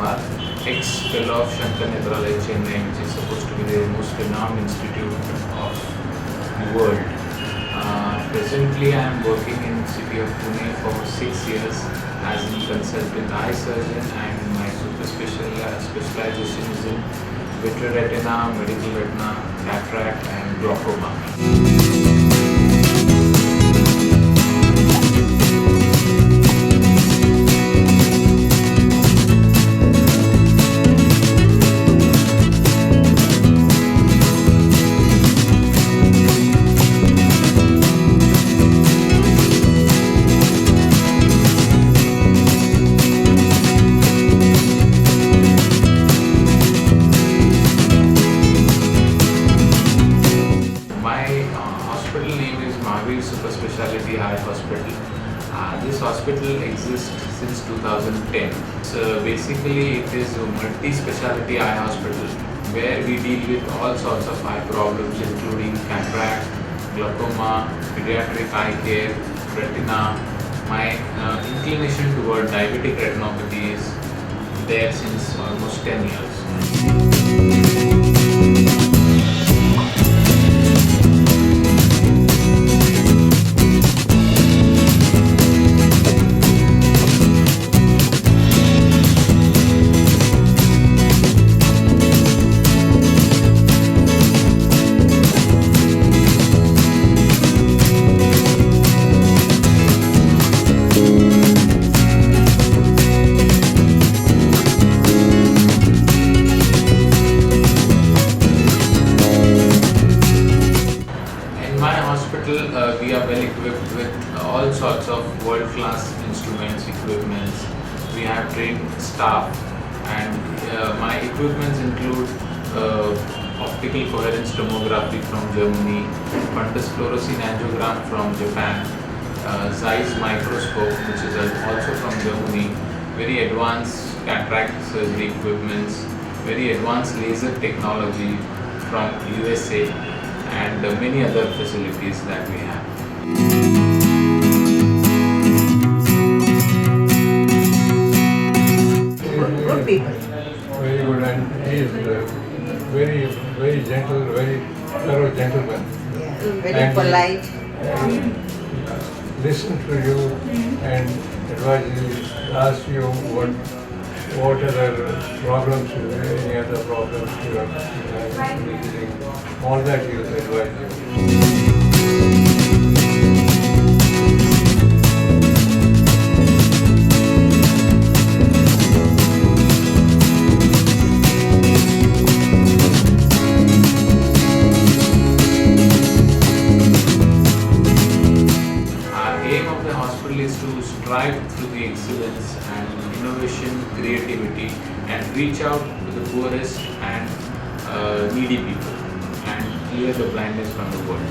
Kumar, ex-fellow of Shankar Nethralaya Chennai, which is supposed to be the most renowned institute of the world. Presently, I am working in city of Pune for 6 years as a consultant eye surgeon, and my specialization is in vitreoretina, medical retina, cataract, and glaucoma. My hospital name is Mahavir Super Speciality Eye Hospital. This hospital exists since 2010. So basically, it is a multi-speciality eye hospital where we deal with all sorts of eye problems, including cataract, glaucoma, pediatric eye care, retina. My inclination toward diabetic retinopathy is there since almost 10 years. In my hospital, we are well equipped with all sorts of world-class instruments, equipments. We have trained staff, and my equipments include optical coherence tomography from Germany, fundus fluorescein angiogram from Japan, Zeiss microscope, which is also from Germany, very advanced cataract surgery equipments, very advanced laser technology from USA, and many other facilities that we have. Good people. Very good, and he is very gentle, very thorough gentleman. Very And polite. Listen to you and advise you, ask you what other problems, any other problems you are visiting, all that he will advise you. Our aim of the hospital is to strive through the excellence and innovation, creativity, and reach out to the poorest and needy people and clear the blindness from the world.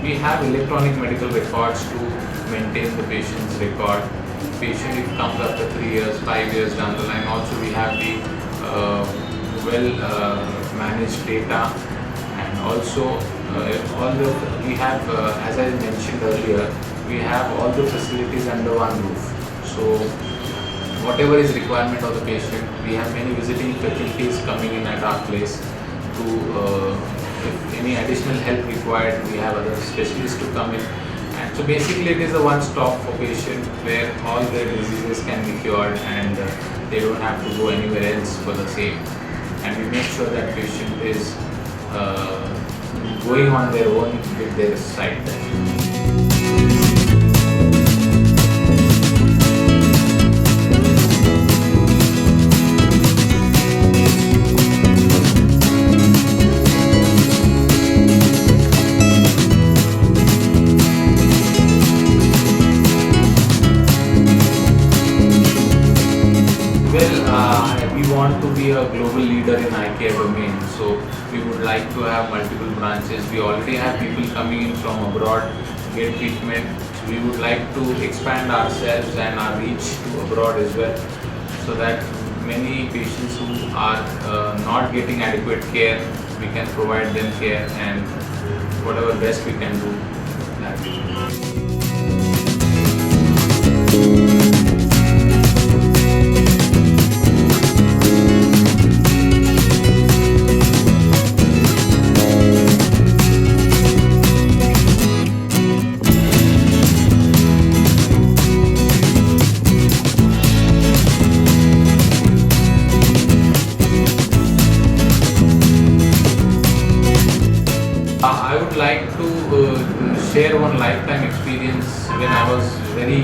We have electronic medical records to maintain the patient's record. Patient, if comes after 3 years, 5 years down the line, also we have the managed data, and also we have, as I mentioned earlier, we have all the facilities under one roof. So whatever is requirement of the patient, we have many visiting faculties coming in at our place to if any additional help required, we have other specialists to come in. And so basically it is a one-stop for patient where all their diseases can be cured, and they don't have to go anywhere else for the same. And we make sure that patient is going on their own with their sight. We want to be a global leader in eye care domain, so we would like to have multiple branches. We already have people coming in from abroad get treatment. We would like to expand ourselves and our reach to abroad as well, so that many patients who are not getting adequate care. We can provide them care, and whatever best we can do, that we do. I would like to share one lifetime experience when I was very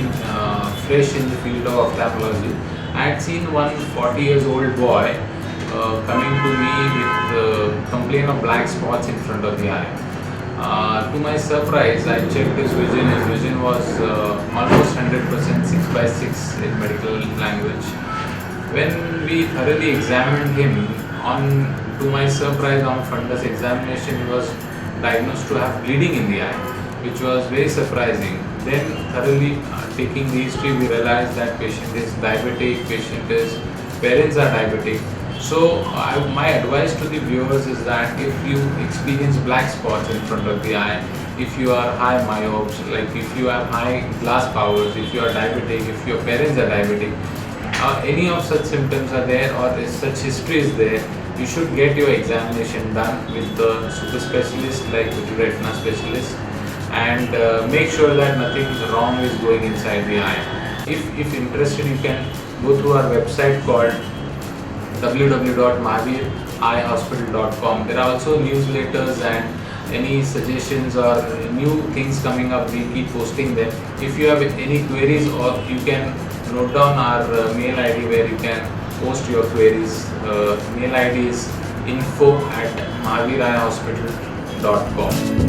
fresh in the field of ophthalmology. I had seen one 40 years old boy coming to me with complaint of black spots in front of the eye. To my surprise, I checked his vision. His vision was almost 100%, 6 by 6 in medical language. When we thoroughly examined him, to my surprise, on fundus examination, he was diagnosed to have bleeding in the eye, which was very surprising. Then thoroughly taking the history, we realized that patient is diabetic, parents are diabetic. So my advice to the viewers is that if you experience black spots in front of the eye, if you are high myopes, like if you have high glass powers, if you are diabetic, if your parents are diabetic, any of such symptoms are there or if such history is there, you should get your examination done with the super specialist like the retina specialist, and make sure that nothing wrong is going inside the eye. If interested, you can go through our website called www.mahavireyehospital.com. There are also newsletters and any suggestions or new things coming up, we keep posting them. If you have any queries, or you can note down our mail ID where you can post your queries. Mail ID is info@mahavireyehospital.com.